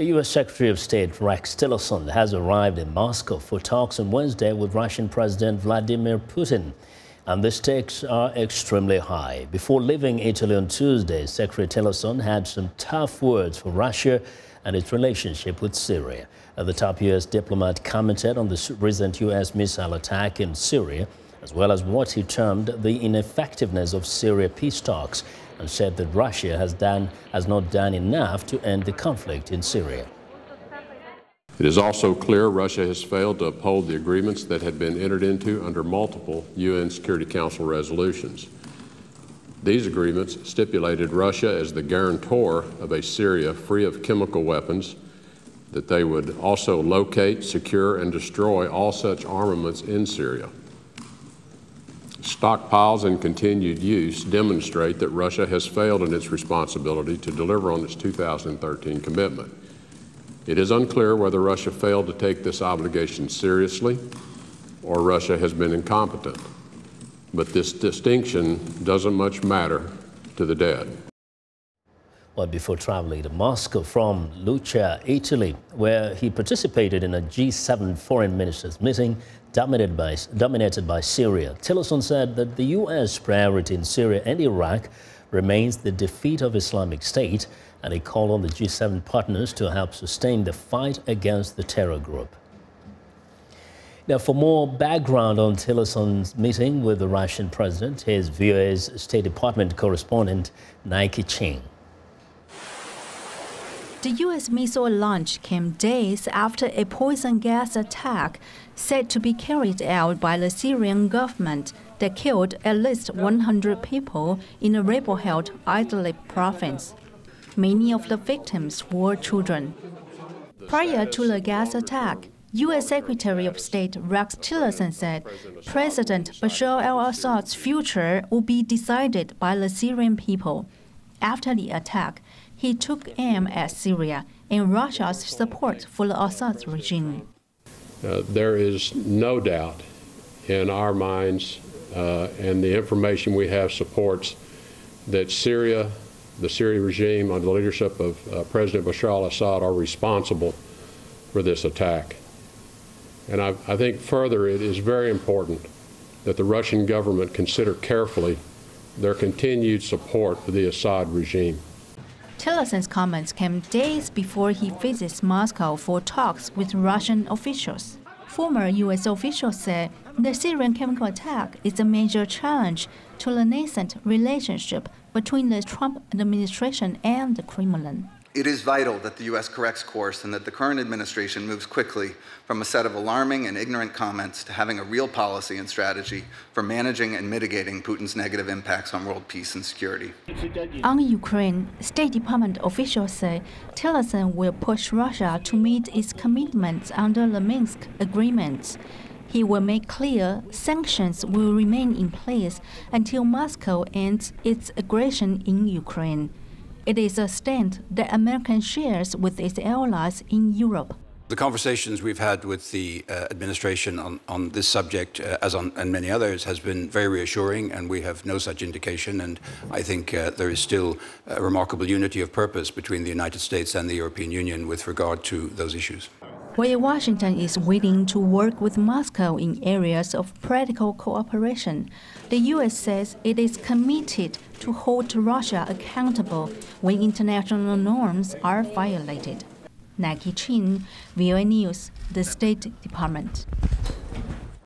The U.S. Secretary of State Rex Tillerson has arrived in Moscow for talks on Wednesday with Russian President Vladimir Putin. And the stakes are extremely high. Before leaving Italy on Tuesday, Secretary Tillerson had some tough words for Russia and its relationship with Syria. The top U.S. diplomat commented on the recent U.S. missile attack in Syria, as well as what he termed the ineffectiveness of Syria peace talks, and said that Russia has not done enough to end the conflict in Syria. It is also clear Russia has failed to uphold the agreements that had been entered into under multiple UN Security Council resolutions. These agreements stipulated Russia as the guarantor of a Syria free of chemical weapons, that they would also locate, secure, and destroy all such armaments in Syria. Stockpiles and continued use demonstrate that Russia has failed in its responsibility to deliver on its 2013 commitment. It is unclear whether Russia failed to take this obligation seriously or Russia has been incompetent. But this distinction doesn't much matter to the dead. Well, before traveling to Moscow from Lucca, Italy, where he participated in a G7 foreign ministers meeting dominated by Syria, Tillerson said that the U.S. priority in Syria and Iraq remains the defeat of Islamic State, and he called on the G7 partners to help sustain the fight against the terror group. Now, for more background on Tillerson's meeting with the Russian president, here's VOA's State Department correspondent Ching. The U.S. missile launch came days after a poison gas attack said to be carried out by the Syrian government that killed at least 100 people in the rebel-held Idlib province. Many of the victims were children. Prior to the gas attack, U.S. Secretary of State Rex Tillerson said President Bashar al-Assad's future will be decided by the Syrian people. After the attack, he took aim at Syria and Russia's support for the Assad regime. There is no doubt in our minds, and the information we have supports, that Syria, the Syrian regime under the leadership of President Bashar al-Assad, are responsible for this attack. And I think further it is very important that the Russian government consider carefully their continued support for the Assad regime. Tillerson's comments came days before he visits Moscow for talks with Russian officials. Former U.S. officials said the Syrian chemical attack is a major challenge to the nascent relationship between the Trump administration and the Kremlin. It is vital that the U.S. corrects course and that the current administration moves quickly from a set of alarming and ignorant comments to having a real policy and strategy for managing and mitigating Putin's negative impacts on world peace and security. On Ukraine, State Department officials say Tillerson will push Russia to meet its commitments under the Minsk agreements. He will make clear sanctions will remain in place until Moscow ends its aggression in Ukraine. It is a stand that America shares with its allies in Europe. The conversations we've had with the administration on this subject, as on and many others, has been very reassuring, and we have no such indication. And I think there is still a remarkable unity of purpose between the United States and the European Union with regard to those issues. While Washington is willing to work with Moscow in areas of practical cooperation, the U.S. says it is committed to hold Russia accountable when international norms are violated. Ching, VOA News, the State Department.